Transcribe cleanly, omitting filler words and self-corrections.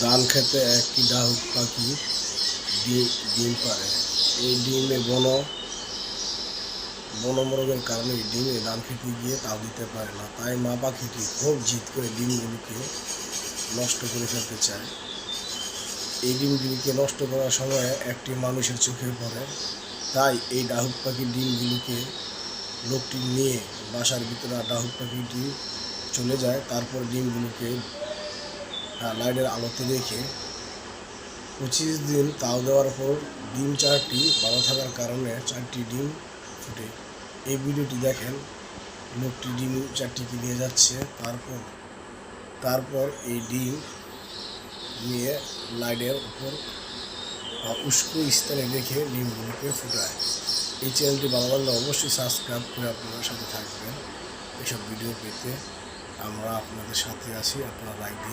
ধান খেতে একটি ডাহুক পাখি ডিম পাড়ে। এই ডিমে বনমরগের কারণে এই ডিমে ধান খেতে গিয়ে তাও দিতে পারে না, তাই মা পাখিটি খুব জিদ করে ডিমগুলিকে নষ্ট করে ফেলতে চায়। এই ডিমগুলিকে নষ্ট করার সময় একটি মানুষের চোখে পড়ে, তাই এই ডাহুক পাখির ডিমগুলিকে লোকটি নিয়ে বাসার ভিতরে ডাহুক পাখিটি চলে যায়। তারপর ডিমগুলোকে লাইটের আলোতে রেখে 25 দিন তাও দেওয়ার পর ডিম 4টি ভালো থাকার কারণে 4টি ডিম ফুটে। এই ভিডিওটি দেখেন, লোকটি ডিম 4টিকে নিয়ে যাচ্ছে, তারপর এই ডিম নিয়ে লাইটের উপর উষ্ণ স্থানে রেখে ডিমগুলোকে ফুটায়। এই চ্যানেলটি ভালো লাগলে অবশ্যই সাবস্ক্রাইব করে আপনাদের সাথে থাকবেন। এসব ভিডিও পেতে আমরা আপনাদের সাথে আছি, আপনারা লাইক দিন।